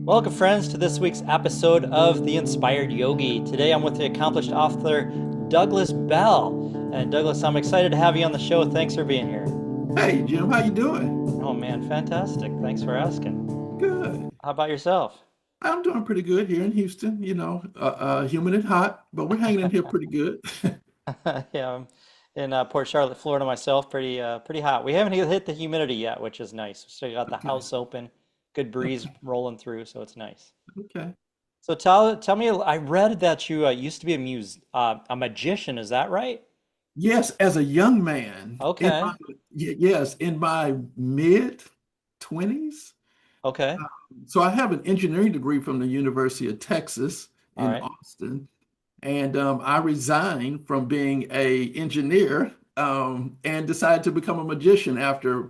Welcome, friends, to this week's episode of The Inspired Yogi. Today I'm with the accomplished author Douglas Bell. And Douglas, I'm excited to have you on the show. Thanks for being here. Hey Jim, how you doing? Oh man, fantastic. Thanks for asking. Good. How about yourself? I'm doing pretty good here in Houston. Humid and hot, but we're hanging in here pretty good. Yeah, I'm in Port Charlotte, Florida myself. Pretty hot. We haven't hit the humidity yet, which is nice. We still got the Okay. house open, good breeze Okay. rolling through, so it's nice. Okay. So tell me, I read that you used to be a magician. Is that right? Yes, as a young man, Okay. in my mid 20s. Okay. So I have an engineering degree from the University of Texas All in right. Austin, and I resigned from being a engineer and decided to become a magician after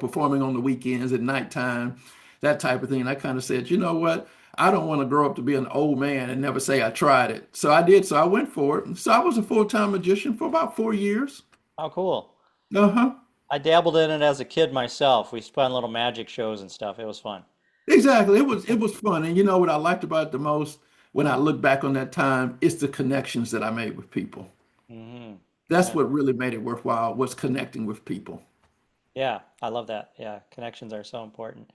performing on the weekends at nighttime, that type of thing. And I kind of said, you know what? I don't want to grow up to be an old man and never say I tried it. So I did. So I went for it. So I was a full-time magician for about 4 years. Oh, cool. Uh-huh. I dabbled in it as a kid myself. We used to put on little magic shows and stuff. It was fun. Exactly. It was fun. And you know what I liked about it the most when I look back on that time, it's the connections that I made with people. Hmm. That's Yeah. what really made it worthwhile, was connecting with people. Yeah, I love that. Yeah, connections are so important.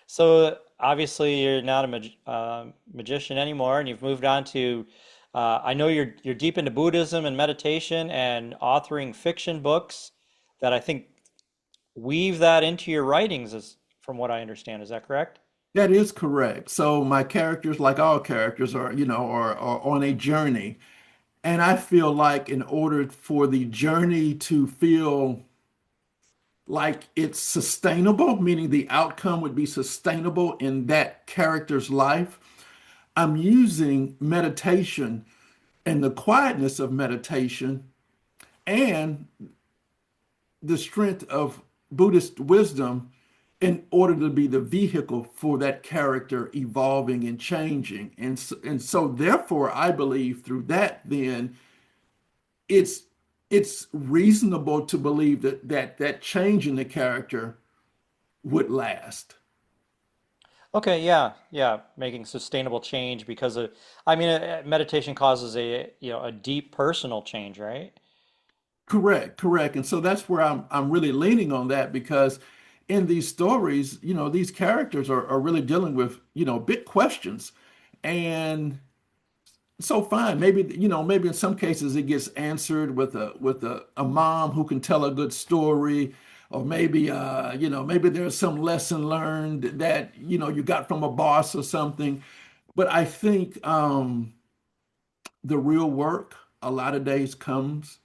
So obviously you're not a magician anymore, and you've moved on to. I know you're deep into Buddhism and meditation and authoring fiction books that I think weave that into your writings, as from what I understand. Is that correct? That is correct. So my characters, like all characters, are on a journey. And I feel like in order for the journey to feel like it's sustainable, meaning the outcome would be sustainable in that character's life, I'm using meditation and the quietness of meditation and the strength of Buddhist wisdom in order to be the vehicle for that character evolving and changing. And so therefore, I believe through that, then it's it's reasonable to believe that change in the character would last. Okay, yeah, yeah, making sustainable change because of, I mean, meditation causes a deep personal change, right? Correct, correct. And so that's where I'm really leaning on that because in these stories, these characters are really dealing with, big questions. And so fine, maybe in some cases it gets answered with a mom who can tell a good story, or maybe there's some lesson learned that you got from a boss or something. But I think the real work a lot of days comes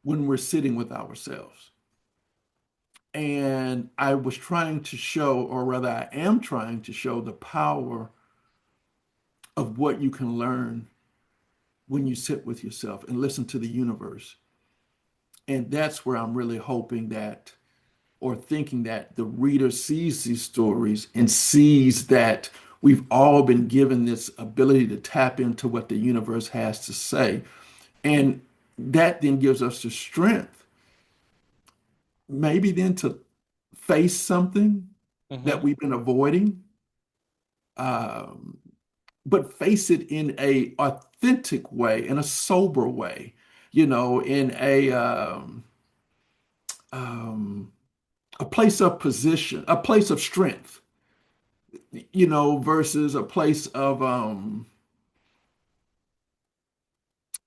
when we're sitting with ourselves. And I was trying to show, or rather, I am trying to show the power of what you can learn when you sit with yourself and listen to the universe. And that's where I'm really hoping that, or thinking that the reader sees these stories and sees that we've all been given this ability to tap into what the universe has to say. And that then gives us the strength, maybe then to face something that Hmm. we've been avoiding, um, but face it in a authentic way, in a sober way, in um, a place of position, a place of strength, versus a place of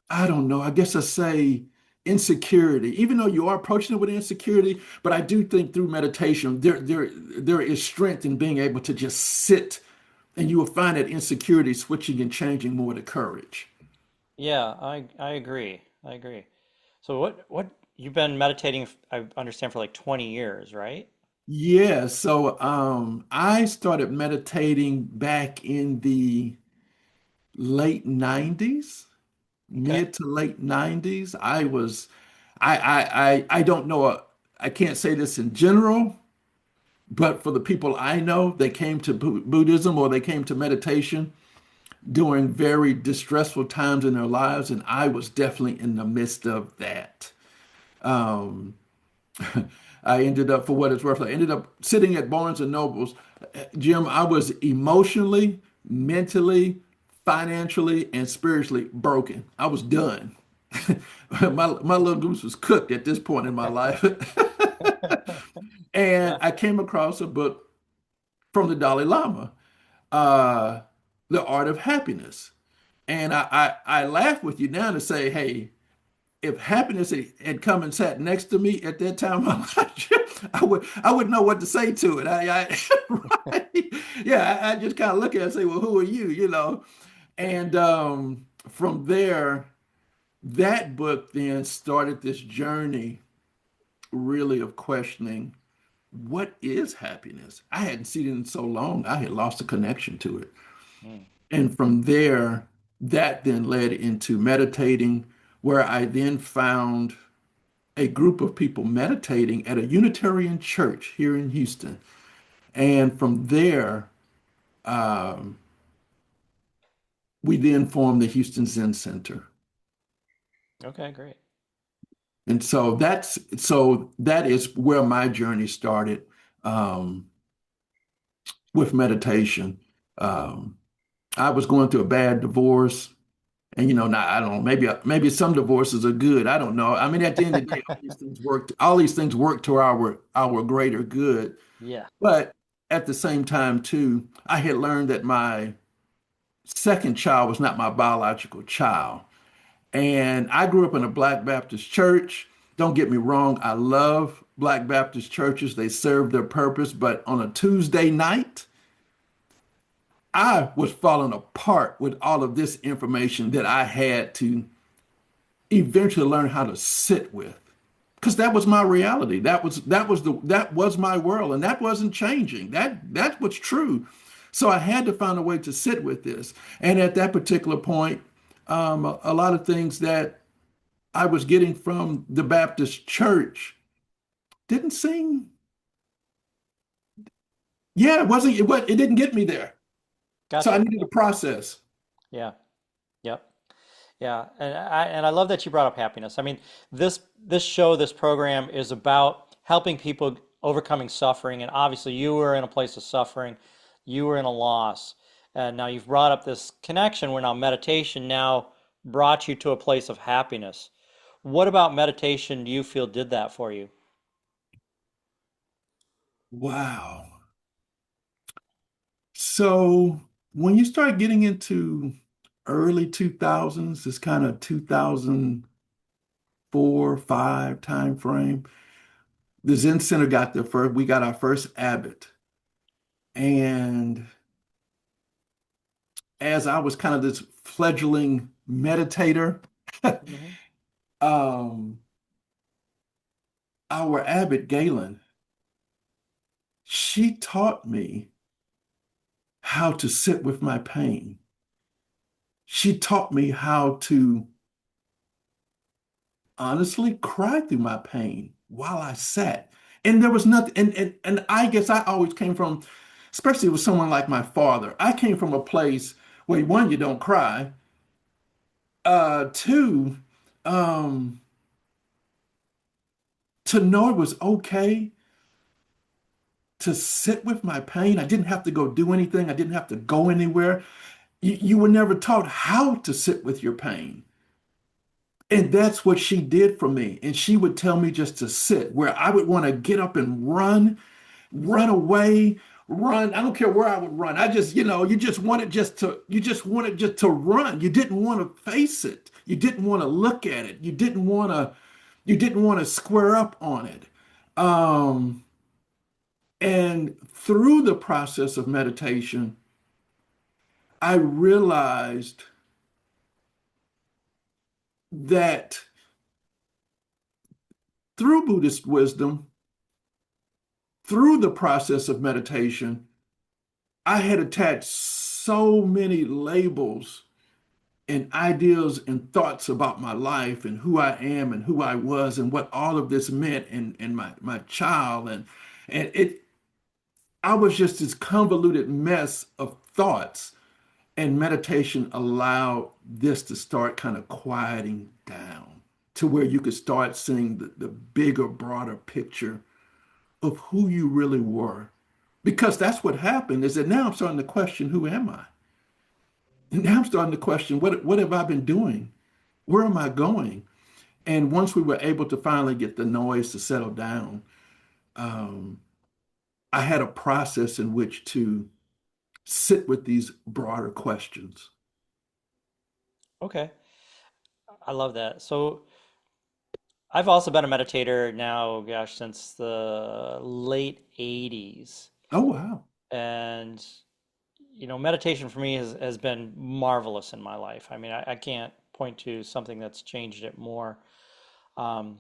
I don't know, I guess I say insecurity. Even though you are approaching it with insecurity, but I do think through meditation there is strength in being able to just sit, and you will find that insecurity switching and changing more to courage. Yeah, I agree. I agree. So what you've been meditating, I understand, for like 20 years, right? Yeah, so I started meditating back in the late 90s, Okay. mid to late 90s. I don't know, I can't say this in general, but for the people I know, they came to Buddhism or they came to meditation during very distressful times in their lives, and I was definitely in the midst of that. Um, I ended up, for what it's worth, I ended up sitting at Barnes and Nobles Jim, I was emotionally, mentally, financially, and spiritually broken. I was done. My little goose was cooked at this point in my life. And Yeah. I came across a book from the Dalai Lama, uh, The Art of Happiness. And I laugh with you now to say, hey, if happiness had come and sat next to me at that time of my life, I would know what to say to it. Right? Yeah, I just kind of look at it and say, well, who are you? And from there, that book then started this journey really of questioning what is happiness? I hadn't seen it in so long, I had lost a connection to it. Mm. And from there, that then led into meditating, where I then found a group of people meditating at a Unitarian church here in Houston. And from there, um, we then formed the Houston Zen Center. Okay, great. And that is where my journey started um, with meditation. Um, I was going through a bad divorce. And now I don't know, maybe some divorces are good. I don't know. I mean, at the end of the day, all these things work to our greater good. Yeah. But at the same time, too, I had learned that my second child was not my biological child. And I grew up in a Black Baptist church. Don't get me wrong, I love Black Baptist churches. They serve their purpose. But on a Tuesday night, I was falling apart with all of this information that I had to eventually learn how to sit with, because that was my reality. That was my world, and that wasn't changing. That's what's true. So I had to find a way to sit with this. And at that particular point, a lot of things that I was getting from the Baptist church didn't seem, yeah, it didn't get me there. So I Gotcha. needed a process. Yeah. Yep. Yeah, and I love that you brought up happiness. I mean, this show, this program is about helping people overcoming suffering, and obviously you were in a place of suffering, you were in a loss, and now you've brought up this connection where now meditation now brought you to a place of happiness. What about meditation do you feel did that for you? Wow. So when you start getting into early 2000s, this kind of 2004, 5 time frame, the Zen Center we got our first abbot. And as I was kind of this fledgling meditator, Hmm. um, our abbot Galen, she taught me how to sit with my pain. She taught me how to honestly cried through my pain while I sat. And there was nothing, and I guess I always came from, especially with someone like my father, I came from a place where one, you don't cry. Two, um, to know it was okay to sit with my pain. I didn't have to go do anything. I didn't have to go anywhere. You were never taught how to sit with your pain. And that's what she did for me. And she would tell me just to sit, where I would want to get up and run away, run. I don't care where I would run. I just, you just wanted just to run. You didn't want to face it. You didn't want to look at it. You didn't want to square up on it. Um, and through the process of meditation, I realized that through Buddhist wisdom, through the process of meditation, I had attached so many labels and ideas and thoughts about my life and who I am and who I was and what all of this meant and my child and it I was just this convoluted mess of thoughts, and meditation allowed this to start kind of quieting down to where you could start seeing the bigger, broader picture of who you really were. Because that's what happened is that now I'm starting to question, who am I? And now I'm starting to question, what have I been doing? Where am I going? And once we were able to finally get the noise to settle down, um, I had a process in which to sit with these broader questions. Okay. I love that. So I've also been a meditator now, gosh, since the late 80s. Oh, wow. And, meditation for me has been marvelous in my life. I mean, I can't point to something that's changed it more. Um,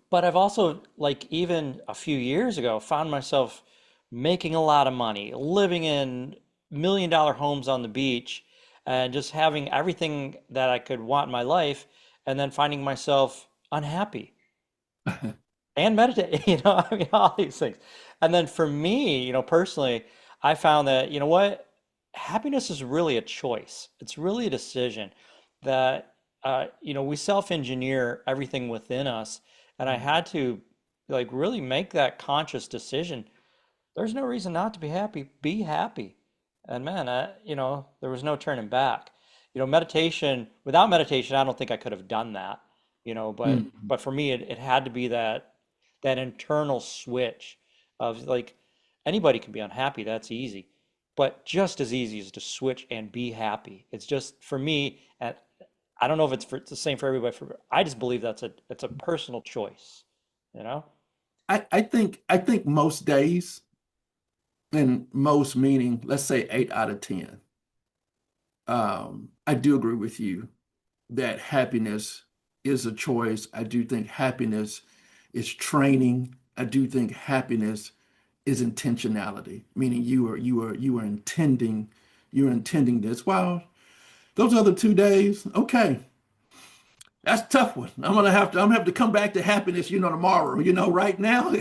but I've also, like, even a few years ago, found myself making a lot of money, living in million-dollar homes on the beach, and just having everything that I could want in my life, and then finding myself unhappy and meditate, I mean, all these things. And then for me, personally, I found that, what? Happiness is really a choice. It's really a decision that, we self-engineer everything within us. And I had to, like, really make that conscious decision. There's no reason not to be happy. Be happy. And man, there was no turning back. Meditation, without meditation, I don't think I could have done that, but Mhm. but for me, it had to be that internal switch of like anybody can be unhappy, that's easy. But just as easy is to switch and be happy. It's just for me, and I don't know if it's the same for everybody. I just believe it's a personal choice, you know? I think most days, and most meaning, let's say 8 out of 10, I do agree with you that happiness is a choice. I do think happiness is training. I do think happiness is intentionality, meaning you are intending this. Wow, those other 2 days, okay, that's a tough one. I'm gonna have to come back to happiness, tomorrow. Right now,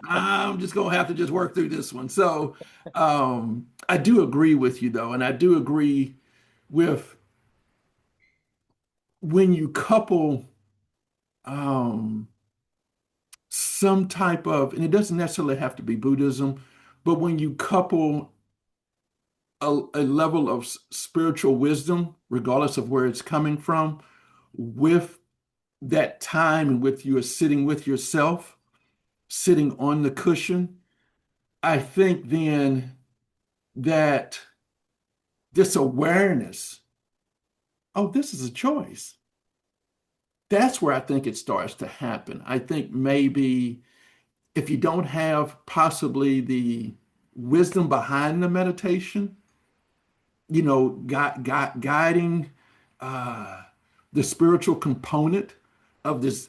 I'm just gonna have to just work through this one. So, I do agree with you though, and I do agree with when you couple um, some type of, and it doesn't necessarily have to be Buddhism, but when you couple a level of spiritual wisdom, regardless of where it's coming from, with that time and with you sitting with yourself, sitting on the cushion, I think then that this awareness, oh, this is a choice. That's where I think it starts to happen. I think maybe if you don't have possibly the wisdom behind the meditation, guiding uh, the spiritual component of this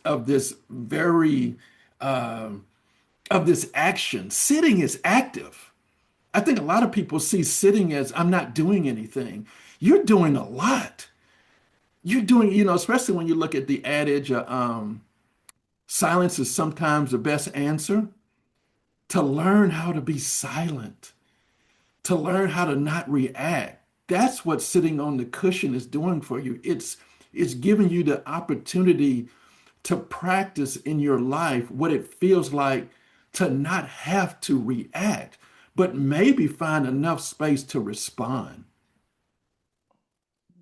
very of this action. Sitting is active. I think a lot of people see sitting as I'm not doing anything. You're doing a lot. You're doing, especially when you look at the adage, silence is sometimes the best answer. To learn how to be silent, to learn how to not react. That's what sitting on the cushion is doing for you. It's giving you the opportunity to practice in your life what it feels like to not have to react, but maybe find enough space to respond.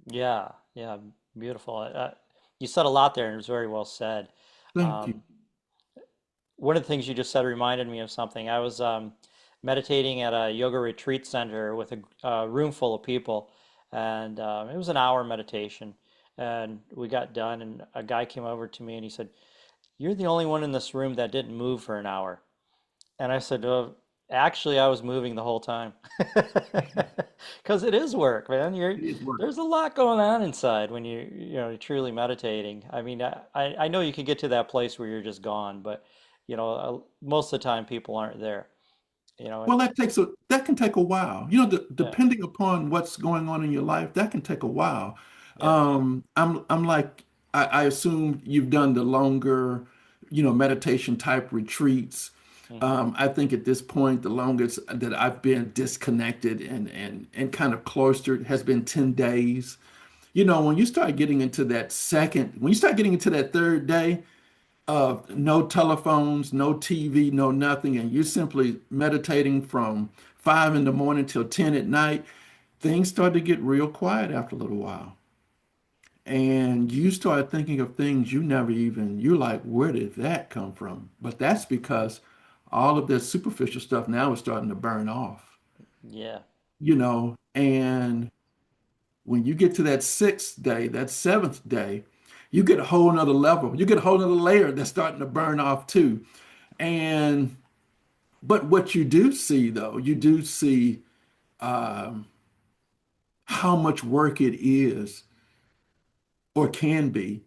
Yeah, yeah, beautiful. You said a lot there, and it was very well said. Thank you. Um, One of the things you just said reminded me of something. I was meditating at a yoga retreat center with a room full of people, and it was an hour meditation. And we got done, and a guy came over to me and he said, "You're the only one in this room that didn't move for an hour." And I said, "Well, actually, I was moving the whole time." Because it is work, man. It is work. There's a lot going on inside when you're truly meditating. I mean, I know you can get to that place where you're just gone, but most of the time people aren't there. Well, And that can take a while. yeah, Depending upon what's going on in your life, that can take a while. yeah. I'm like I assume you've done the longer, meditation type retreats. Hmm. I think at this point, the longest that I've been disconnected and kind of cloistered has been 10 days. When you start getting into that third day, no telephones, no TV, no nothing, and you're simply meditating from 5 in the morning till 10 at night, things start to get real quiet after a little while. And you start thinking of things you never even, you're like, where did that come from? But that's because all of this superficial stuff now is starting to burn off, Yeah. and when you get to that sixth day, that seventh day, you get a whole nother level. You get a whole nother layer that's starting to burn off too. And but what you do see though, you do see um, how much work it is or can be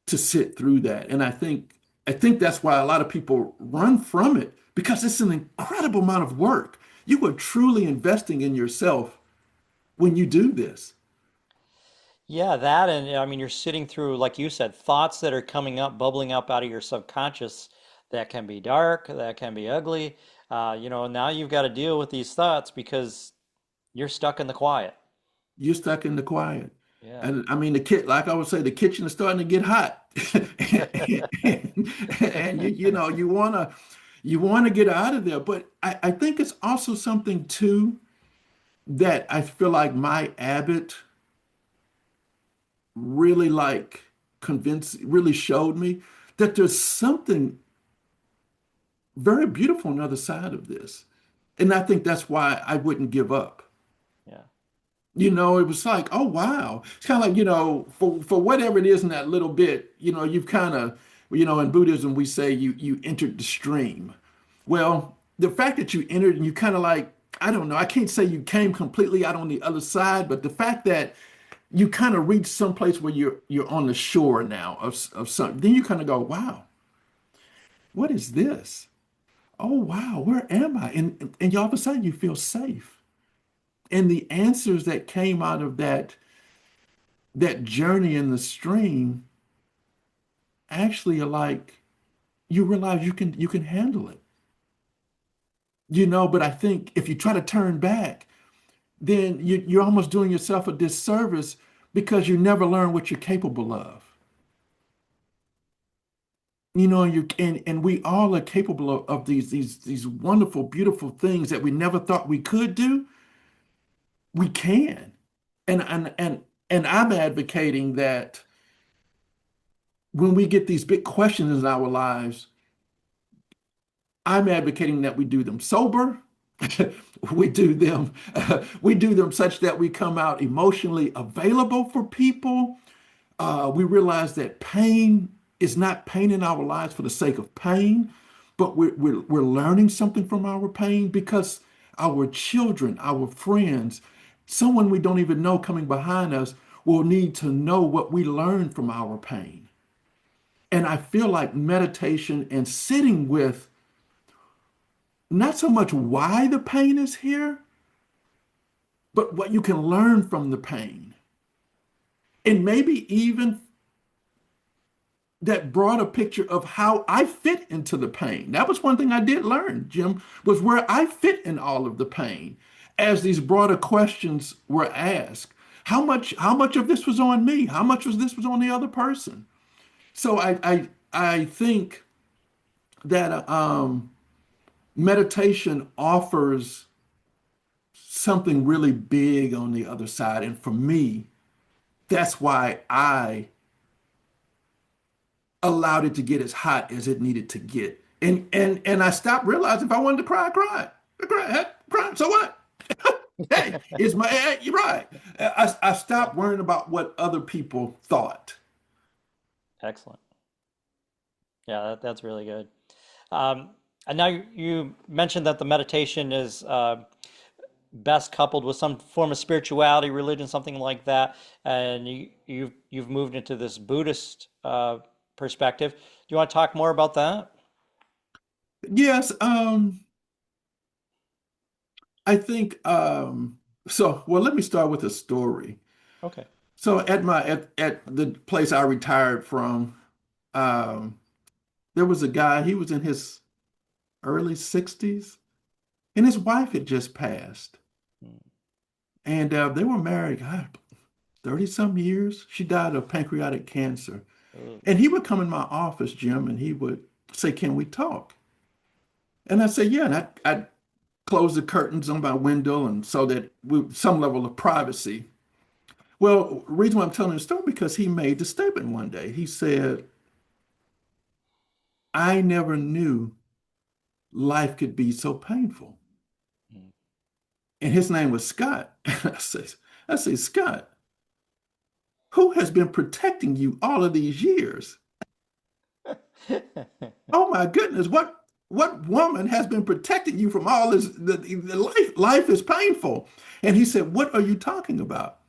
to sit through that. And I think that's why a lot of people run from it because it's an incredible amount of work. You are truly investing in yourself when you do this. Yeah, that and I mean you're sitting through, like you said, thoughts that are coming up, bubbling up out of your subconscious that can be dark, that can be ugly. Now you've got to deal with these thoughts because you're stuck in the quiet. You're stuck in the quiet. Yeah. And I mean, like I would say, the kitchen is starting to get hot. And you want to get out of there. But I think it's also something too that I feel like my Abbott really like really showed me that there's something very beautiful on the other side of this. And I think that's why I wouldn't give up. Yeah. It was like, oh wow. It's kind of like, for whatever it is in that little bit, you've kind of, in Buddhism we say you entered the stream. Well, the fact that you entered and you kind of like, I don't know, I can't say you came completely out on the other side, but the fact that you kind of reach some place where you're on the shore now of something, then you kind of go, wow, what is this? Oh wow, where am I? And all of a sudden you feel safe. And the answers that came out of that journey in the stream actually are like you realize you can handle it. But I think if you try to turn back, then you're almost doing yourself a disservice because you never learn what you're capable of. And we all are capable of these wonderful, beautiful things that we never thought we could do. We can. And I'm advocating that when we get these big questions in our lives, I'm advocating that we do them sober. We do them such that we come out emotionally available for people. We realize that pain is not pain in our lives for the sake of pain, but we're learning something from our pain because our children, our friends, someone we don't even know coming behind us will need to know what we learned from our pain. And I feel like meditation and sitting with not so much why the pain is here, but what you can learn from the pain. And maybe even that broader picture of how I fit into the pain. That was one thing I did learn, Jim, was where I fit in all of the pain as these broader questions were asked. How much of this was on me? How much was on the other person? So I think that meditation offers something really big on the other side. And for me, that's why I allowed it to get as hot as it needed to get. And I stopped realizing if I wanted to cry, I cried. I cried. So what? Hey, you're right. I stopped worrying about what other people thought. Excellent. Yeah, that's really good. Um, and now you mentioned that the meditation is best coupled with some form of spirituality, religion, something like that, and you've moved into this Buddhist perspective. Do you want to talk more about that? Yes, I think well, let me start with a story. Okay. So at the place I retired from, um, there was a guy, he was in his early 60s, and his wife had just passed. Mm. And they were married, God, 30 some years. She died of pancreatic cancer. Ooh. And he would come in my office, Jim, and he would say, "Can we talk?" And I say, "Yeah." And I'd close the curtains on my window and so that we some level of privacy. Well, the reason why I'm telling the story because he made the statement one day. He said, "I never knew life could be so painful." Mm. And his name was Scott. I say, "Scott, who has been protecting you all of these years?" Oh my goodness, what woman has been protecting you from all this? The life is painful. And he said, "What are you talking about?"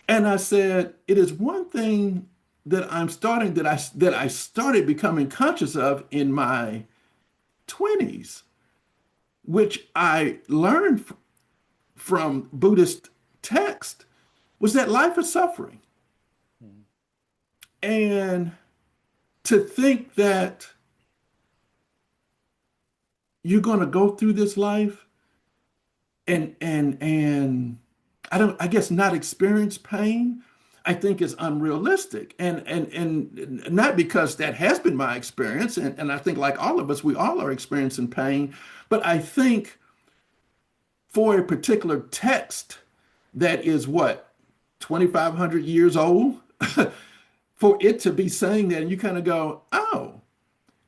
And I said, "It is one thing that I started becoming conscious of in my 20s, which I learned from Buddhist text, was that life is suffering. Mm. And to think that you're going to go through this life and I guess not experience pain, I think is unrealistic. And not because that has been my experience, and I think like all of us, we all are experiencing pain, but I think for a particular text that is what, 2,500 years old, for it to be saying that, and you kind of go, oh,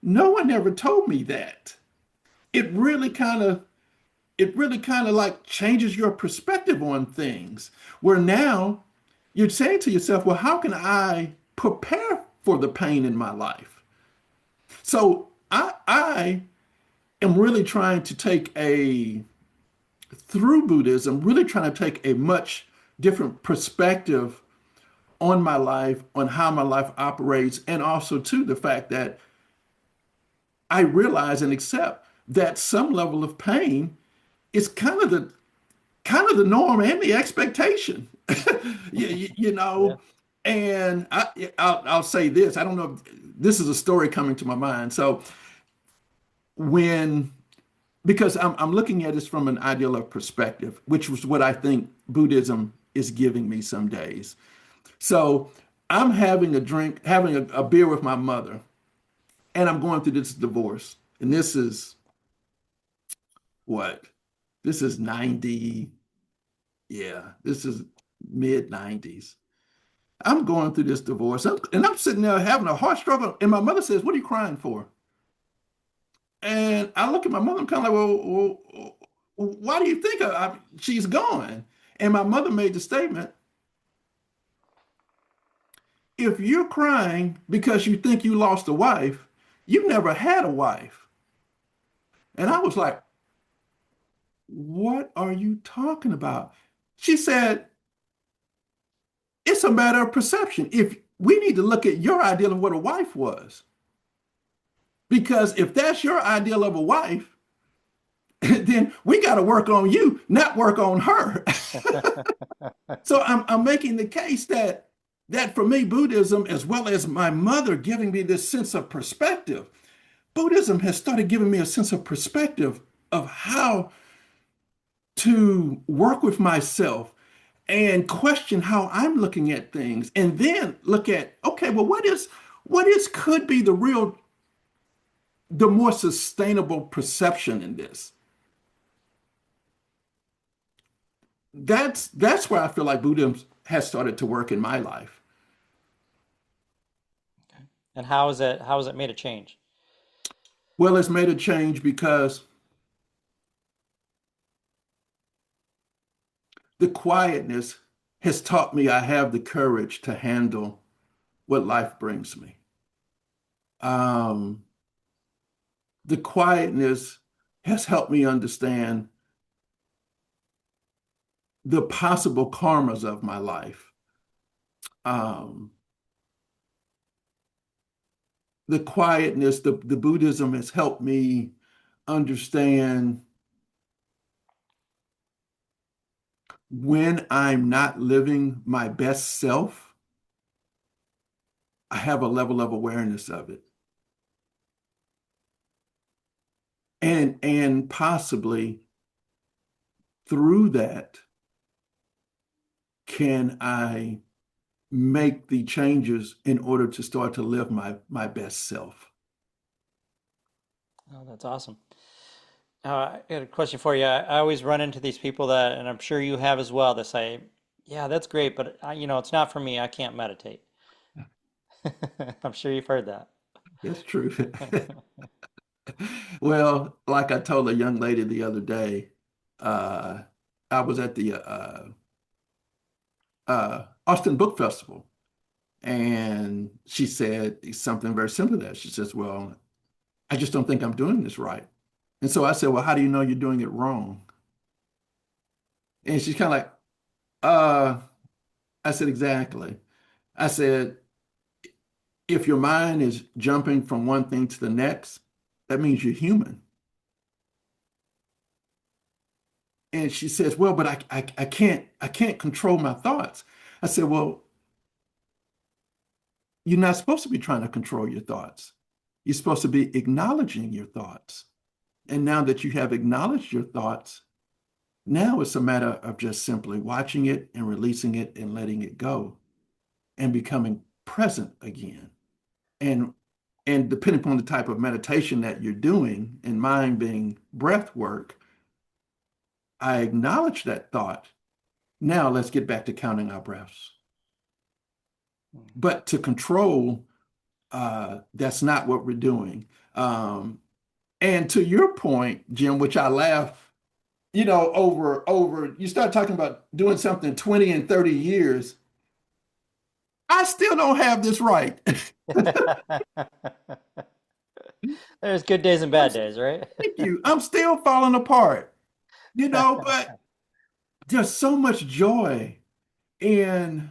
no one ever told me that. It really kind of it really kind of like changes your perspective on things where now you're saying to yourself, well, how can I prepare for the pain in my life? So I am really trying to take through Buddhism, really trying to take a much different perspective on my life, on how my life operates, and also to the fact that I realize and accept that some level of pain is kind of the norm and the expectation. You Yeah. know, and I'll say this. I don't know if this is a story coming to my mind. So when because I'm looking at this from an ideal of perspective, which was what I think Buddhism is giving me some days. So I'm having a drink, having a beer with my mother, and I'm going through this divorce. And this is what? This is 90. Yeah, this is mid 90s. I'm going through this divorce, and I'm sitting there having a heart struggle. And my mother says, "What are you crying for?" And I look at my mother, I'm kind of like, well, why do you think she's gone? And my mother made the statement, if you're crying because you think you lost a wife, you never had a wife. And I was like, what are you talking about? She said, it's a matter of perception. If we need to look at your ideal of what a wife was, because if that's your ideal of a wife, then we got to work on you, not work on her. So I'm making the case that for me, Buddhism, as well as my mother giving me this sense of perspective, Buddhism has started giving me a sense of perspective of how to work with myself and question how I'm looking at things, and then look at, okay, well, what is could be the more sustainable perception in this. That's where I feel like Buddhism has started to work in my life. And how has it made a change? Well, it's made a change because the quietness has taught me I have the courage to handle what life brings me. Um, the quietness has helped me understand the possible karmas of my life. Um, the quietness, the Buddhism has helped me understand when I'm not living my best self, I have a level of awareness of it. And possibly through that, can I make the changes in order to start to live my best self. Oh, that's awesome. I got a question for you. I always run into these people that, and I'm sure you have as well, that say, "Yeah, that's great, but it's not for me. I can't meditate." I'm sure you've heard that. That's true. Well, like I told a young lady the other day, uh, I was at the Austin Book Festival, and she said something very similar to that. She says, "Well, I just don't think I'm doing this right." And so I said, "Well, how do you know you're doing it wrong?" And she's kind of like, uh, I said, "Exactly." I said, "If your mind is jumping from one thing to the next, that means you're human." And she says, "Well, but I can't control my thoughts." I said, "Well, you're not supposed to be trying to control your thoughts. You're supposed to be acknowledging your thoughts. And now that you have acknowledged your thoughts, now it's a matter of just simply watching it and releasing it and letting it go and becoming present again." And depending upon the type of meditation that you're doing, and mine being breath work, I acknowledge that thought. Now let's get back to counting our breaths. But to control, that's not what we're doing. And to your point, Jim, which I laugh, over you start talking about doing something 20 and 30 years, I still don't have this right. There's good days and I'm, bad days, right? thank you. I'm still falling apart, but there's so much joy in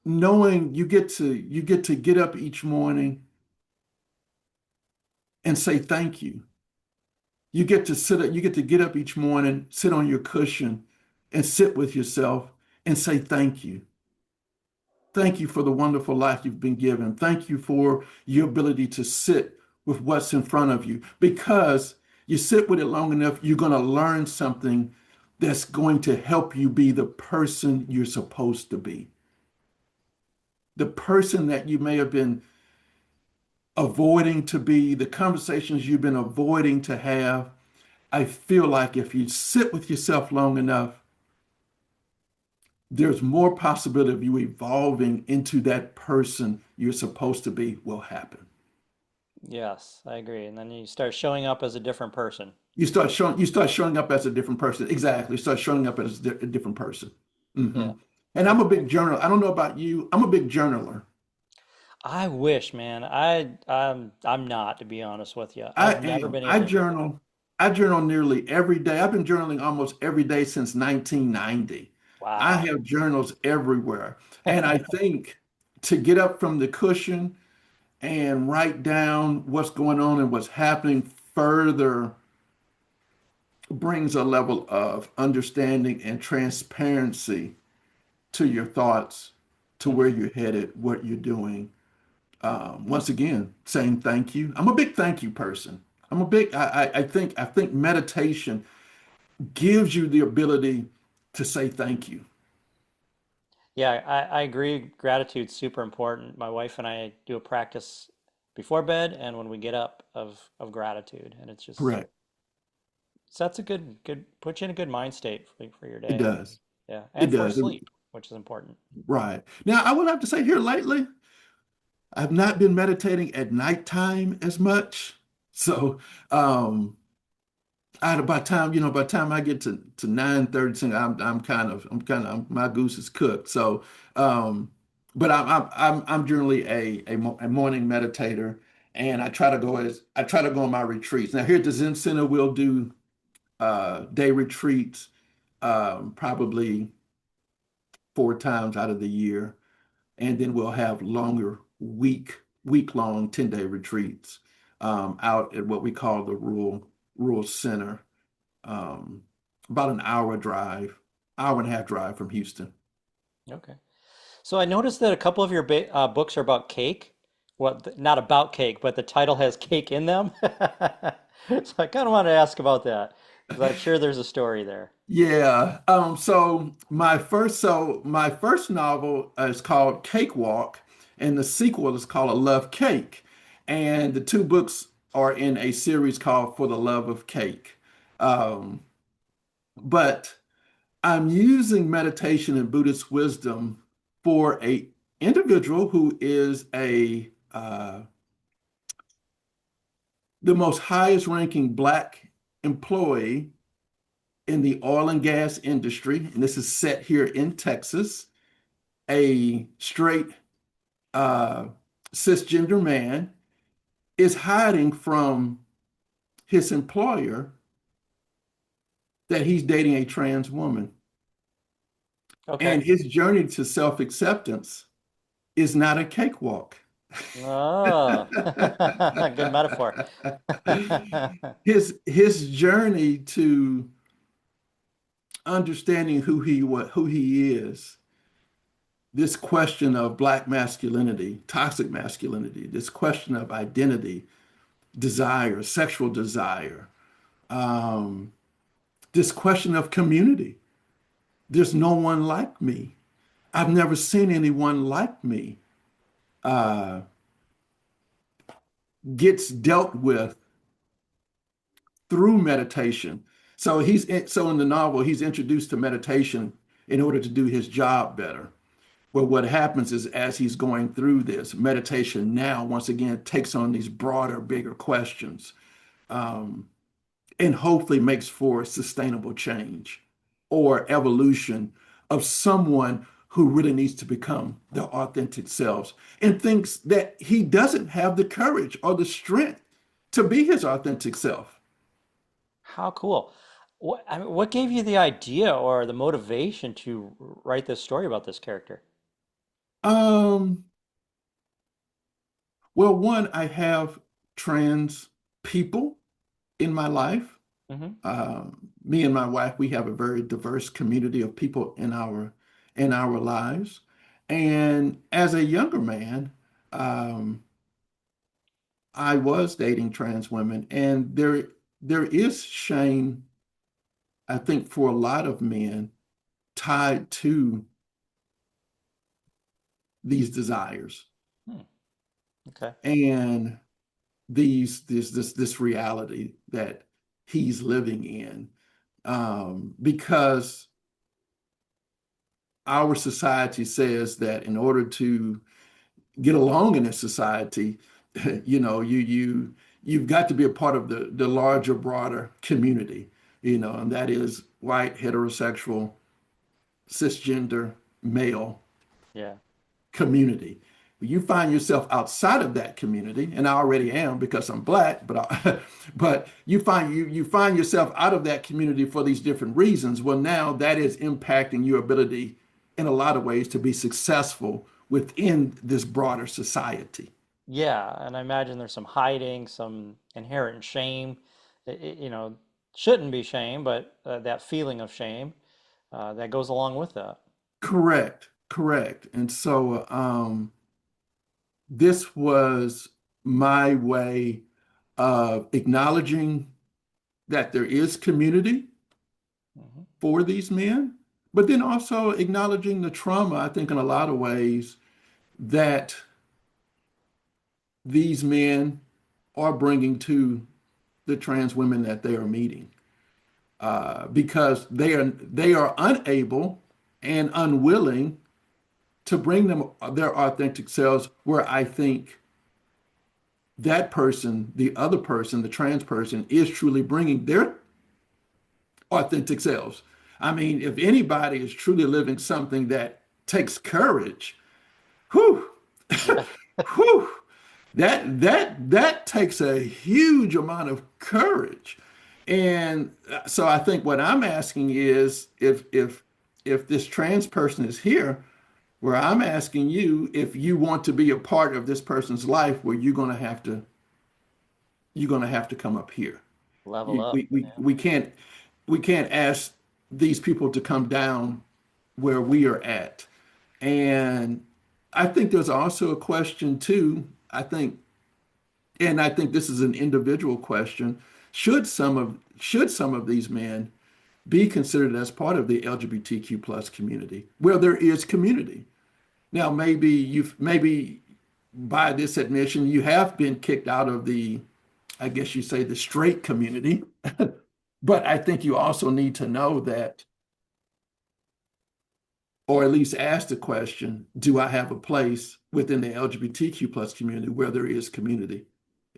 knowing you get to get up each morning and say thank you. You get to get up each morning, sit on your cushion, and sit with yourself and say thank you. Thank you for the wonderful life you've been given. Thank you for your ability to sit with what's in front of you. Because you sit with it long enough, you're going to learn something that's going to help you be the person you're supposed to be. The person that you may have been avoiding to be, the conversations you've been avoiding to have. I feel like if you sit with yourself long enough, there's more possibility of you evolving into that person you're supposed to be will happen. Yes, I agree. And then you start showing up as a different person. You start showing up as a different person. Exactly. You start showing up as a different person. Yeah. hmm And I'm a big journaler. I don't know about you. I'm a big journaler. I wish, man. I'm not, to be honest with you. I I've never am. been I able to do journal. I journal nearly every day. I've been journaling almost every day since 1990. it. I Wow. have journals everywhere. And I think to get up from the cushion and write down what's going on and what's happening further brings a level of understanding and transparency to your thoughts, to where Mhm. you're headed, what you're doing. Once again, saying thank you. I'm a big thank you person. I think meditation gives you the ability to say thank you. Yeah, I agree. Gratitude's super important. My wife and I do a practice before bed and when we get up of gratitude, and it's just Correct. sets a good puts you in a good mind state for your It day. does. Yeah, It and for does. sleep, which is important. Right. Now, I would have to say here lately, I've not been meditating at nighttime as much. So, um, by the time I get to 9:30, my goose is cooked. So, um, but I'm generally a morning meditator, and I try to go on my retreats. Now here at the Zen Center, we'll do day retreats, probably 4 times out of the year, and then we'll have longer week long 10-day retreats out at what we call the rural center, um, about an hour and a half drive from Houston. Okay. So I noticed that a couple of your books are about cake. Not about cake, but the title has cake in them. So I kind of wanted to ask about that. Because I'm sure there's a story there. Yeah. So my first novel is called Cakewalk, and the sequel is called A Love Cake. And the two books are in a series called For the Love of Cake. Um, but I'm using meditation and Buddhist wisdom for a individual who is a the most highest ranking Black employee in the oil and gas industry, and this is set here in Texas, a straight uh, cisgender man is hiding from his employer that he's dating a trans woman. Okay. And his journey to self-acceptance is not a cakewalk. Oh, good metaphor. His journey to understanding who he is, this question of Black masculinity, toxic masculinity, this question of identity, desire, sexual desire, um, this question of community. There's no one like me. I've never seen anyone like me. Uh, gets dealt with through meditation. So in the novel, he's introduced to meditation in order to do his job better. Well, what happens is as he's going through this, meditation now once again takes on these broader, bigger questions, um, and hopefully makes for sustainable change or evolution of someone who really needs to become their authentic selves and thinks that he doesn't have the courage or the strength to be his authentic self. How cool. What gave you the idea or the motivation to write this story about this character? Um, well, one, I have trans people in my life. Hmm. Me and my wife, we have a very diverse community of people in our lives. And as a younger man, um, I was dating trans women, and there is shame, I think, for a lot of men tied to these desires Hmm. Okay. and this reality that he's living in, because our society says that in order to get along in this society, you've got to be a part of the larger, broader community, and that is white, heterosexual, cisgender, male Yeah. community. You find yourself outside of that community, and I already am because I'm Black, but you find yourself out of that community for these different reasons. Well, now that is impacting your ability in a lot of ways to be successful within this broader society. Yeah, and I imagine there's some hiding, some inherent shame. Shouldn't be shame, but that feeling of shame that goes along with that. Correct, correct. And so this was my way of acknowledging that there is community Hmm. for these men, but then also acknowledging the trauma, I think, in a lot of ways that these men are bringing to the trans women that they are meeting, because they are unable and unwilling to bring them their authentic selves. Where I think that person, the other person, the trans person, is truly bringing their authentic selves. I mean, if anybody is truly living something that takes courage, whew, Yeah. whew, that takes a huge amount of courage. And so I think what I'm asking is if this trans person is here, where I'm asking you if you want to be a part of this person's life, where you're gonna have to come up here. Level You, up. we, we, we can't we can't ask these people to come down where we are at. And I think there's also a question too, I think, and I think this is an individual question. should some of these men be considered as part of the LGBTQ plus community, where there is community? Now, maybe by this admission, you have been kicked out of the, I guess you say, the straight community. But I think you also need to know that, or at least ask the question, do I have a place within the LGBTQ plus community where there is community?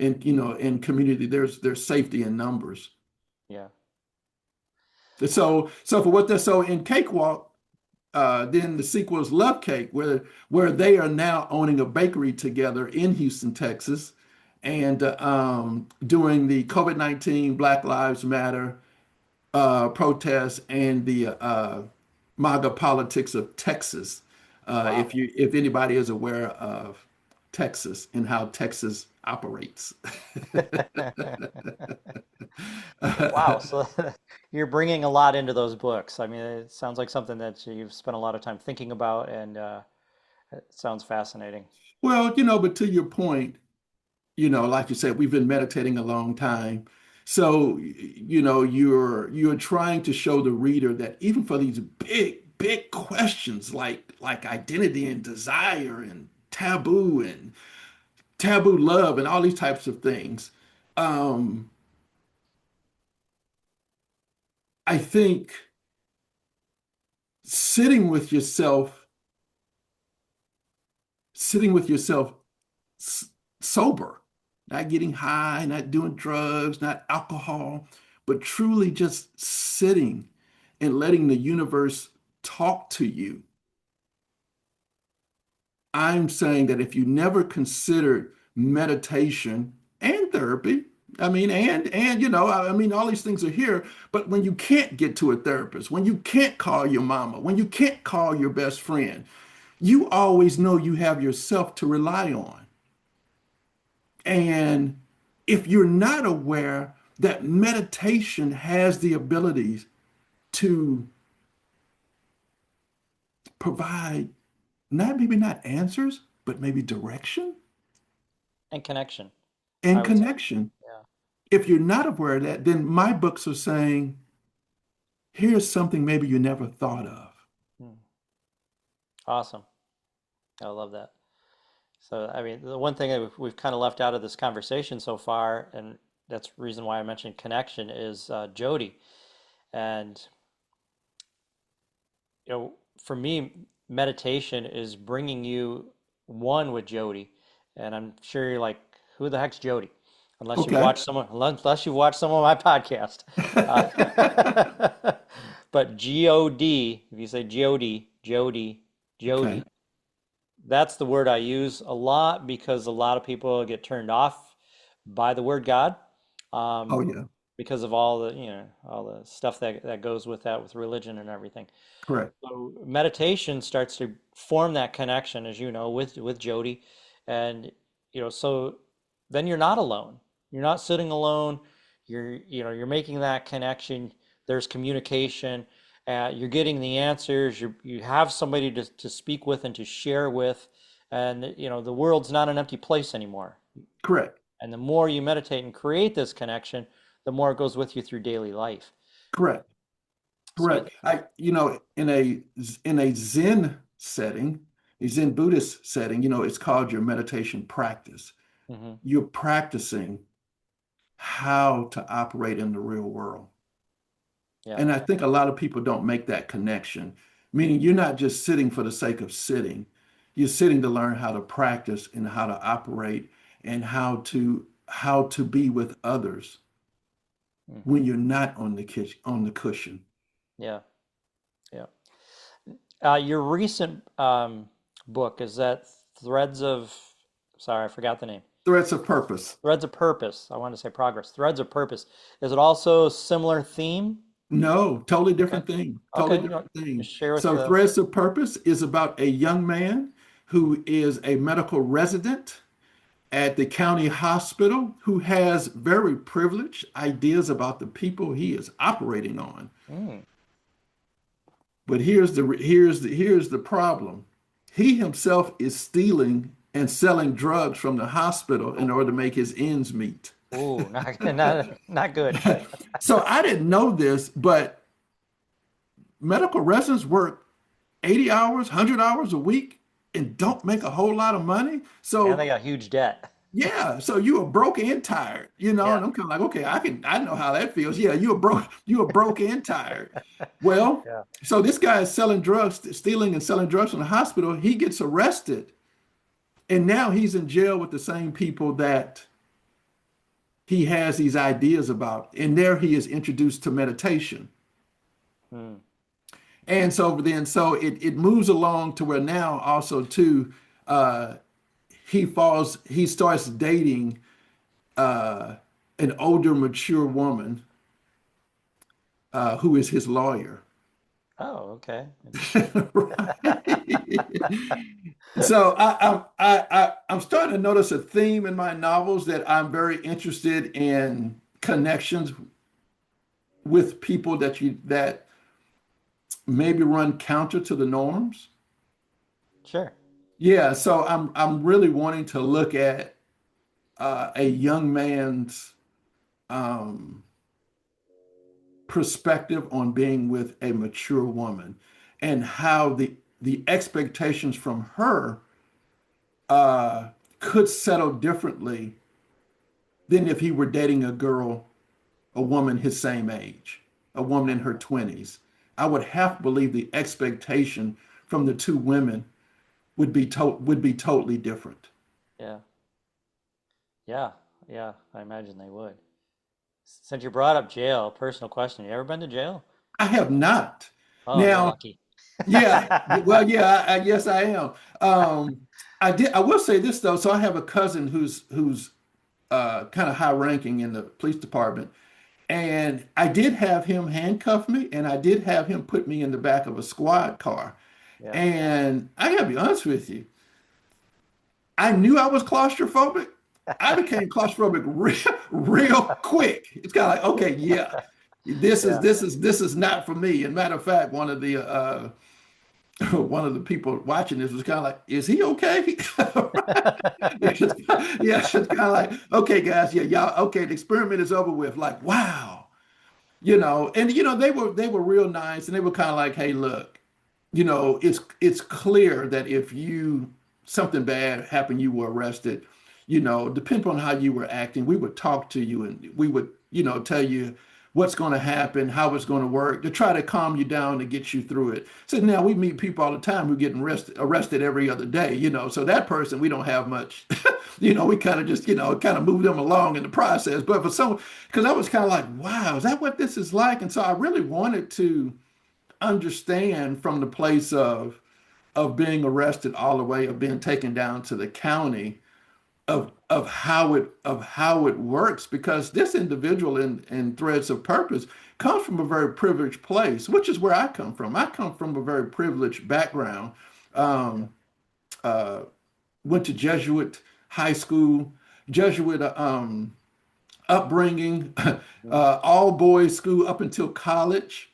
And in community, there's safety in numbers. Yeah. So for what they're so in Cakewalk, then the sequel is Love Cake, where they are now owning a bakery together in Houston, Texas, and doing the COVID-19 Black Lives Matter protests and the MAGA politics of Texas. Wow. If anybody is aware of Texas and how Texas operates. Wow. So you're bringing a lot into those books. I mean, it sounds like something that you've spent a lot of time thinking about, and it sounds fascinating. Well, but to your point, like you said, we've been meditating a long time. So, you're trying to show the reader that even for these big, big questions like identity and desire and taboo love and all these types of things, um, I think sitting with yourself, sitting with yourself sober, not getting high, not doing drugs, not alcohol, but truly just sitting and letting the universe talk to you. I'm saying that if you never considered meditation and therapy, all these things are here, but when you can't get to a therapist, when you can't call your mama, when you can't call your best friend, you always know you have yourself to rely on. And if you're not aware that meditation has the ability to provide maybe not answers, but maybe direction And connection, I and would say. connection. Yeah. If you're not aware of that, then my books are saying, here's something maybe you never thought of. Hmm. Awesome. I love that. So, I mean, the one thing that we've kind of left out of this conversation so far, and that's the reason why I mentioned connection, is Jody. And, for me, meditation is bringing you one with Jody. And I'm sure you're like, who the heck's Jody? Okay. Unless you've watched some of my podcast. But G-O-D, if you say Jody, Jody, Okay. Jody, that's the word I use a lot because a lot of people get turned off by the word God, Oh, um, yeah. because of all the stuff that goes with that, with religion and everything. Correct. So meditation starts to form that connection, as you know, with Jody, and so then you're not alone. You're not sitting alone. You're making that connection. There's communication. You're getting the answers. You have somebody to speak with and to share with, and the world's not an empty place anymore. Correct. And the more you meditate and create this connection, the more it goes with you through daily life. Correct. So, Correct. In a Zen setting, a Zen Buddhist setting, it's called your meditation practice. mhm, You're practicing how to operate in the real world. yeah. And I think a lot of people don't make that connection, meaning you're not just sitting for the sake of sitting. You're sitting to learn how to practice and how to operate and how to be with others Hmm. when you're not on the cushion. Yeah. Yeah. Your recent book, is that Threads of, sorry, I forgot the name. Threads of purpose. Threads of Purpose. I wanted to say Progress. Threads of Purpose. Is it also similar theme? No, totally Okay. different thing. Totally Okay. different thing. Just share with So the. Threads of Purpose is about a young man who is a medical resident at the county hospital who has very privileged ideas about the people he is operating on. Mm, But here's the problem. He himself is stealing and selling drugs from the hospital in order to make his ends meet. Ooh, not good. So I didn't know this, but medical residents work 80 hours, 100 hours a week and don't make a whole lot of money. And they So got huge debt. yeah, so you are broke and tired, and Yeah, I'm kind of like, okay, I know how that feels. Yeah, you are broke and tired. Well, yeah. so this guy is selling drugs, stealing and selling drugs from the hospital. He gets arrested, and now he's in jail with the same people that he has these ideas about. And there he is introduced to meditation. Hmm. And so it moves along to where now also too, uh, he starts dating uh, an older, mature woman who is his lawyer. Oh, okay. Interesting. Right. So I'm starting to notice a theme in my novels that I'm very interested in connections with people that maybe run counter to the norms. Sure. Yeah, so I'm really wanting to look at a young man's um, perspective on being with a mature woman and how the expectations from her uh, could settle differently than if he were dating a woman his same age, a woman in her 20s. I would have to believe the expectation from the two women would be totally different. Yeah. Yeah. Yeah. I imagine they would. Since you brought up jail, personal question. You ever been to jail? I have not. Oh, you're Now, lucky. yeah, well, yeah, yes, I am. Um, I will say this though. So I have a cousin who's kind of high ranking in the police department, and I did have him handcuff me, and I did have him put me in the back of a squad car. Yeah. And I gotta be honest with you, I knew I was claustrophobic. I became claustrophobic real quick. It's kind of like, okay, yeah, Yeah. this is not for me. And matter of fact, one of the people watching this was kind of like, is he okay? Yeah, it's kind of like, okay, guys, yeah, y'all, okay, the experiment is over with. Like, wow, and they were real nice, and they were kind of like, hey, look, it's clear that if you something bad happened, you were arrested, depending on how you were acting, we would talk to you and we would, tell you what's going to happen, how it's going to work, to try to calm you down and get you through it. So now we meet people all the time who get arrested every other day, so that person we don't have much, we kind of just, kind of move them along in the process. But for someone, because I was kind of like, wow, is that what this is like? And so I really wanted to understand from the place of being arrested all the way of being taken down to the county of how it works, because this individual in Threads of Purpose comes from a very privileged place, which is where I come from. I come from a very privileged background. Um, uh, Went to Jesuit high school, Jesuit upbringing, Mhm. all boys school up until college.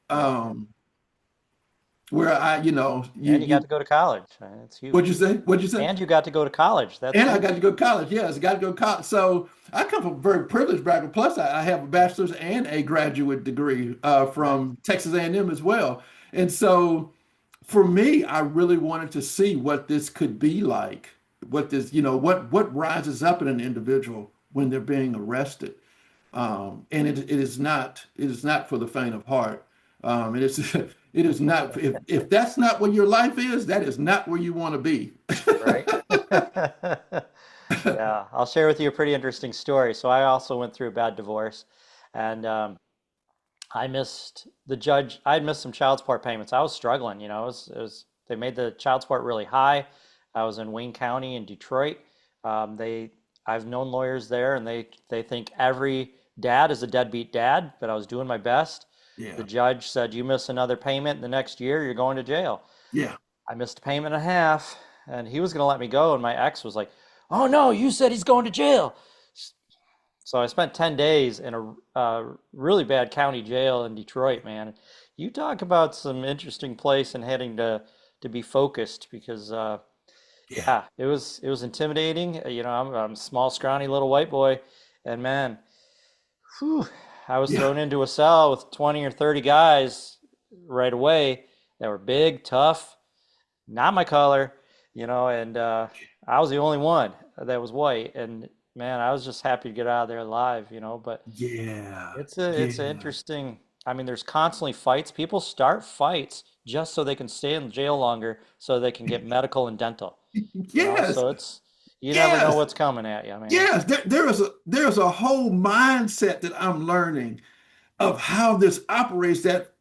Yeah. Um, where I, And you got to go to college. It's what'd you huge. say? What'd you say? And you got to go to college. That's And I got huge. to go to college. Yes, I got to go to college. So I come from a very privileged background. Plus, I have a bachelor's and a graduate degree Nice. from Texas A&M as well. And so for me, I really wanted to see what this could be like. What this, what rises up in an individual when they're being arrested. And it is not for the faint of heart. It is it is not if that's not where your life is, that is not where you want to be. Right? Yeah, I'll share with you a pretty interesting story. So I also went through a bad divorce, and I missed the judge. I had missed some child support payments. I was struggling, they made the child support really high. I was in Wayne County in Detroit. They I've known lawyers there, and they think every dad is a deadbeat dad, but I was doing my best. The Yeah, judge said, "You miss another payment the next year, you're going to jail." yeah. I missed a payment and a half, and he was going to let me go, and my ex was like, "Oh no, you said he's going to jail." So I spent 10 days in a really bad county jail in Detroit, man. You talk about some interesting place and having to be focused because Yeah. yeah, it was intimidating. I'm a small, scrawny little white boy, And man, whew, I was Yeah. thrown into a cell with 20 or 30 guys right away that were big, tough, not my color, and I was the only one that was white. And man, I was just happy to get out of there alive, but Yeah. it's a Yeah. interesting. I mean, there's constantly fights. People start fights just so they can stay in jail longer, so they can get medical and dental. Yes. So it's you never know Yes. what's coming at you, man. Yes. There's a whole mindset that I'm learning of how this operates that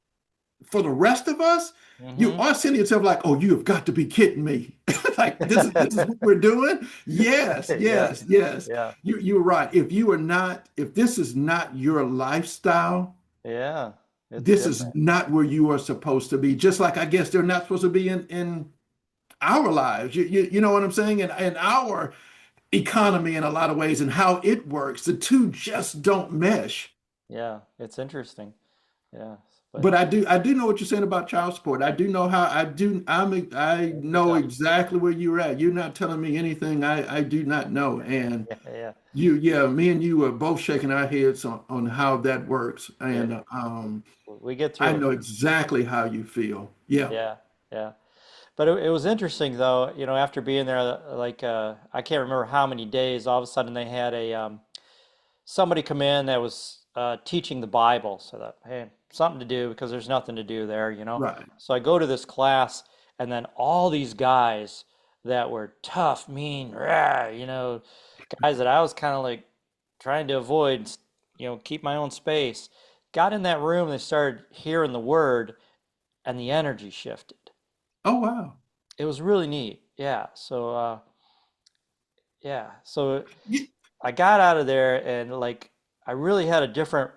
for the rest of us, you Hmm. are saying to yourself like, "Oh, you have got to be kidding me!" Like this is what we're doing. Yes, Yeah, yes, yes. yeah, You're right. If this is not your lifestyle, yeah. It's this is different. not where you are supposed to be. Just like I guess they're not supposed to be in our lives. You know what I'm saying? In our economy in a lot of ways and how it works, the two just don't mesh. Yeah, it's interesting. Yeah, but But I do know what you're saying about child support. I do know how I it's know tough. exactly where you're at. You're not telling me anything I do not know. And Yeah, yeah, yeah, me and you are both shaking our heads on how that works. yeah. And We get I through it. know exactly how you feel. Yeah. Yeah, yeah. But it was interesting though, after being there, like I can't remember how many days, all of a sudden they had a somebody come in that was teaching the Bible. So that, hey, something to do because there's nothing to do there. Right. So I go to this class, and then all these guys that were tough, mean, rah, guys that I was kind of like trying to avoid, keep my own space, got in that room. They started hearing the word, and the energy shifted. Oh wow. It was really neat. Yeah. So yeah. So Ye- I got out of there and like I really had a different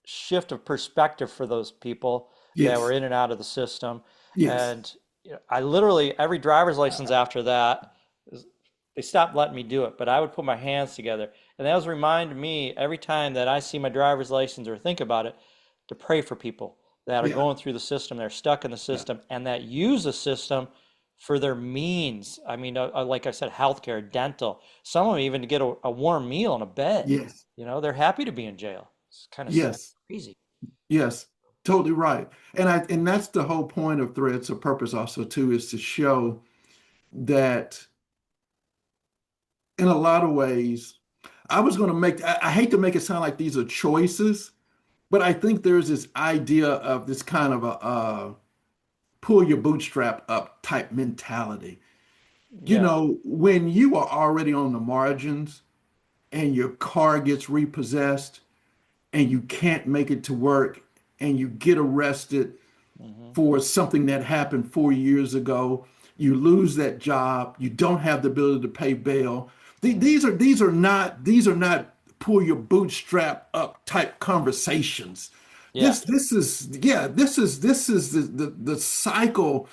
shift of perspective for those people that were Yes. in and out of the system. Yes. And I literally, every driver's license after that, they stopped letting me do it, but I would put my hands together. And that was reminding me every time that I see my driver's license or think about it to pray for people that are Yeah. going through the system, they're stuck in the Yeah. system, and that use the system for their means. I mean, like I said, healthcare, dental, some of them even to get a warm meal and a bed. Yes. They're happy to be in jail. It's kind of sad, Yes. crazy. Yes, totally right. And that's the whole point of Threads of Purpose also too, is to show that in a lot of ways, I hate to make it sound like these are choices, but I think there's this idea of this kind of a pull your bootstrap up type mentality. Yeah. When you are already on the margins and your car gets repossessed and you can't make it to work and you get arrested Hmm. for something that happened 4 years ago. You lose that job. You don't have the ability to pay bail. Hmm. These are not pull your bootstrap up type conversations. Yeah. This is the cycle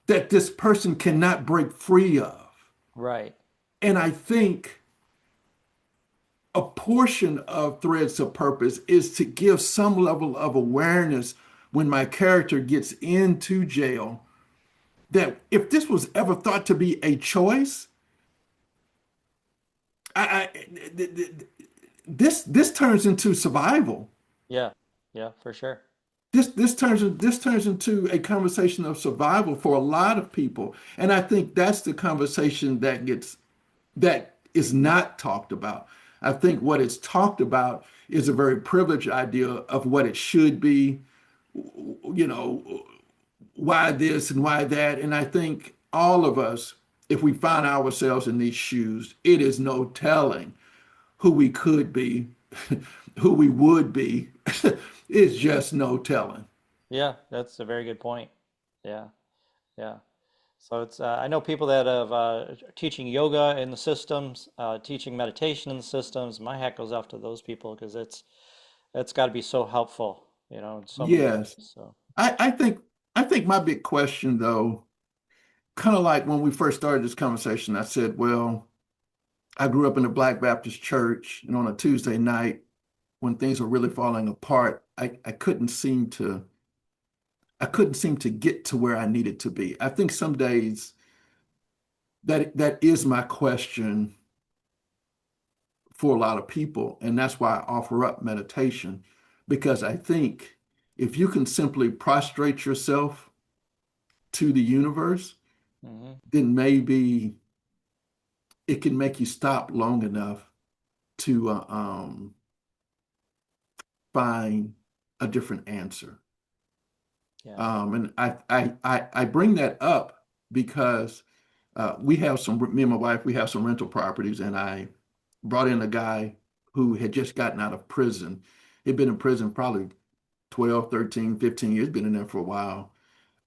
that this person cannot break free of. Right. And I think a portion of Threads of Purpose is to give some level of awareness when my character gets into jail that if this was ever thought to be a choice, this turns into survival. Yeah. Yeah, for sure. This turns into a conversation of survival for a lot of people, and I think that's the conversation that is not talked about. I think what it's talked about is a very privileged idea of what it should be. You know, why this and why that. And I think all of us, if we find ourselves in these shoes, it is no telling who we could be, who we would be. It's just no telling. Yeah, that's a very good point. Yeah. Yeah. So it's I know people that have teaching yoga in the systems, teaching meditation in the systems. My hat goes off to those people because it's got to be so helpful, in so many Yes. ways. So I think my big question though, kind of like when we first started this conversation, I said, well, I grew up in a Black Baptist church, and on a Tuesday night, when things were really falling apart, I couldn't seem to get to where I needed to be. I think some days that is my question for a lot of people. And that's why I offer up meditation, because I think if you can simply prostrate yourself to the universe, Hmm. then maybe it can make you stop long enough to find a different answer. Yeah. And I bring that up because we have me and my wife, we have some rental properties, and I brought in a guy who had just gotten out of prison. He'd been in prison probably 12, 13, 15 years, been in there for a while.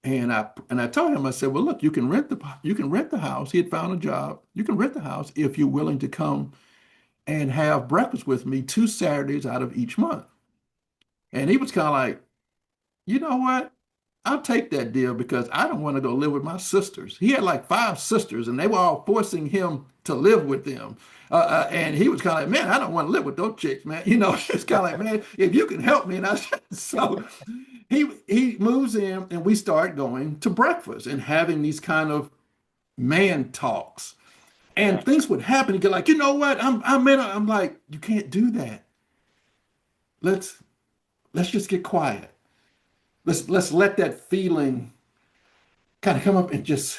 And I told him, I said, well, look, you can rent the house. He had found a job. You can rent the house if you're willing to come and have breakfast with me 2 Saturdays out of each month. And he was kind of like, you know what? I'll take that deal because I don't want to go live with my sisters. He had like 5 sisters, and they were all forcing him to live with them. And he was kind of like, man, I don't want to live with those chicks, man. It's kind of like, man, if you can help me. And I so he moves in, and we start going to breakfast and having these kind of man talks. Yeah. And things would happen. He'd get like, you know what? I'm like, you can't do that. Let's let's just get quiet. Let's let that feeling kind of come up and just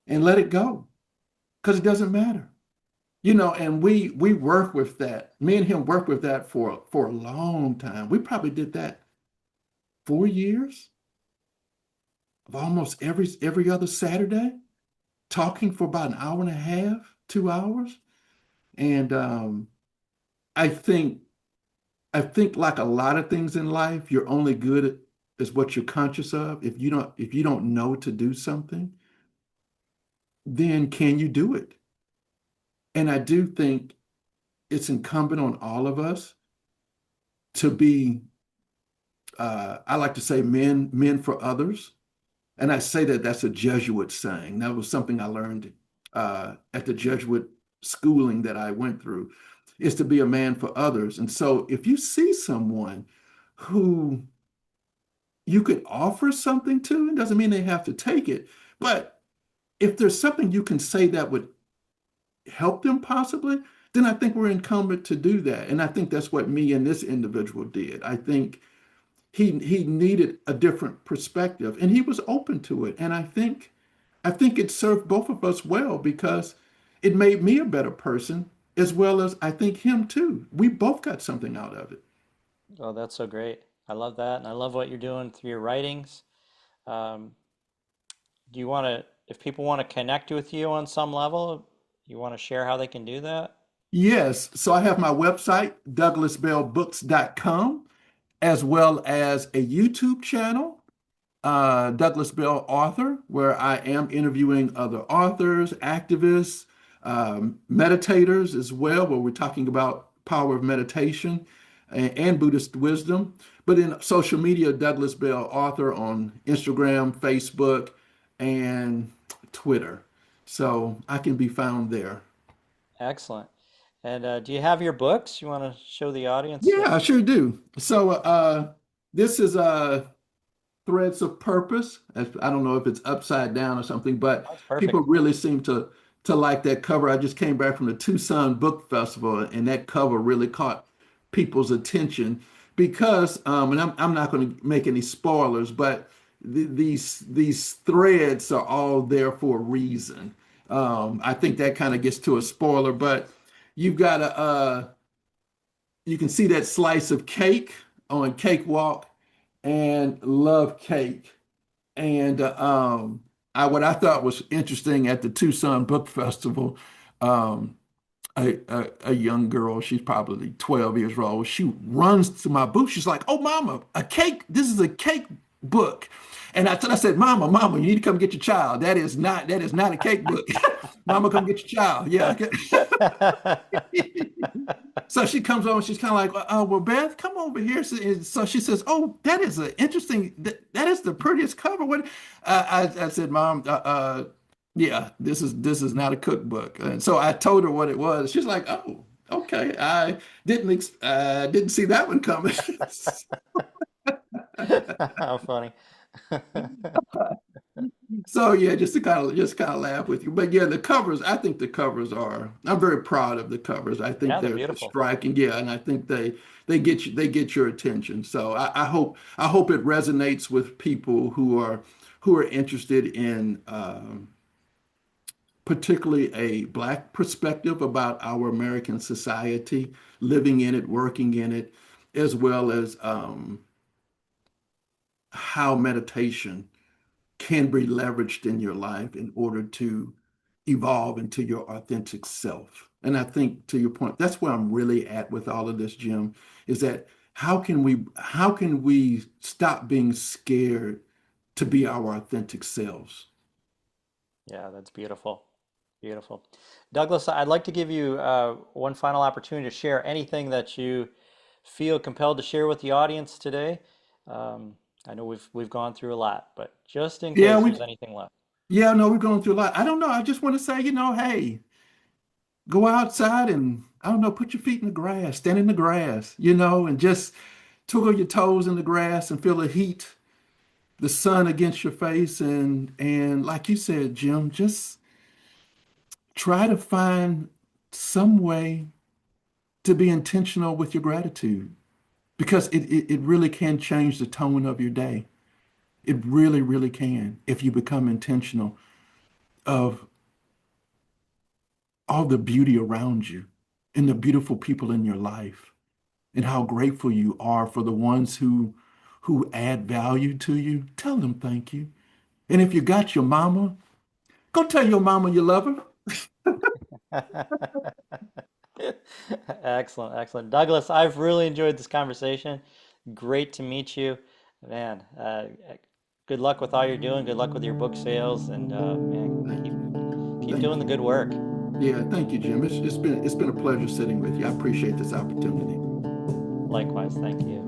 and let it go because it doesn't matter. And we work with that. Me and him work with that for a long time. We probably did that 4 years of almost every other Saturday, talking for about an hour and a half, 2 hours. And I think I think like a lot of things in life, you're only good at is what you're conscious of. If you don't know to do something, then can you do it? And I do think it's incumbent on all of us to be, I like to say, men for others. And I say that that's a Jesuit saying. That was something I learned at the Jesuit schooling that I went through, is to be a man for others. And so if you see someone who you could offer something to, it doesn't mean they have to take it. But if there's something you can say that would help them possibly, then I think we're incumbent to do that. And I think that's what me and this individual did. I think he needed a different perspective and he was open to it. And I think it served both of us well because it made me a better person as well as I think him too. We both got something out of it. Oh, that's so great. I love that. And I love what you're doing through your writings. Um, do you want to, if people want to connect with you on some level, you want to share how they can do that? Yes, so I have my website, douglasbellbooks.com, as well as a YouTube channel, Douglas Bell Author, where I am interviewing other authors, activists, meditators as well, where we're talking about power of meditation and Buddhist wisdom. But in social media, Douglas Bell Author on Instagram, Facebook, and Twitter. So I can be found there. Excellent. And do you have your books? You want to show the audience? Yeah, I sure do. So this is Threads of Purpose. I don't know if it's upside down or something, but That's people perfect. really seem to like that cover. I just came back from the Tucson Book Festival, and that cover really caught people's attention because, and I'm not going to make any spoilers, but these threads are all there for a reason. I think that kind of gets to a spoiler, but you've got you can see that slice of cake on Cakewalk and love cake. And what I thought was interesting at the Tucson Book Festival, um, a young girl, she's probably 12 years old, she runs to my booth. She's like, "Oh, Mama, a cake! This is a cake book." And I said, Mama, you need to come get your child. That is not a cake book. Mama, come get your child. Yeah. So she comes over and she's kind of like, well, Beth, come over here. So she says, oh, that is an interesting, that is the prettiest cover. What? I said, Mom, yeah, this is not a cookbook. And so I told her what it was. She's like, oh, okay. I didn't see that one coming. How funny. So yeah, just kind of laugh with you. But yeah, the covers, I think the covers are, I'm very proud of the covers. I think Yeah, they're they're beautiful. striking. Yeah, and I think they get your attention. So I hope it resonates with people who are interested in particularly a Black perspective about our American society, living in it, working in it, as well as how meditation can be leveraged in your life in order to evolve into your authentic self. And I think to your point, that's where I'm really at with all of this, Jim, is that how can we stop being scared to be our authentic selves? Yeah, that's beautiful. Beautiful. Douglas, I'd like to give you one final opportunity to share anything that you feel compelled to share with the audience today. Um, I know we've gone through a lot, but just in Yeah, case we there's anything left. yeah, no, we're going through a lot. I don't know. I just want to say, hey, go outside and I don't know, put your feet in the grass, stand in the grass, and just twiddle your toes in the grass and feel the heat, the sun against your face, and like you said, Jim, just try to find some way to be intentional with your gratitude because it really can change the tone of your day. It really, really can if you become intentional of all the beauty around you and the beautiful people in your life and how grateful you are for the ones who add value to you. Tell them thank you. And if you got your mama, go tell your mama you love her. Excellent, excellent. Douglas, I've really enjoyed this conversation. Great to meet you. Man, good luck with all you're doing. Good luck with your book sales, and man, Thank you. keep Thank doing the good you. work. Yeah, thank you, Jim. It's been a pleasure sitting with you. I appreciate this opportunity. Likewise, thank you.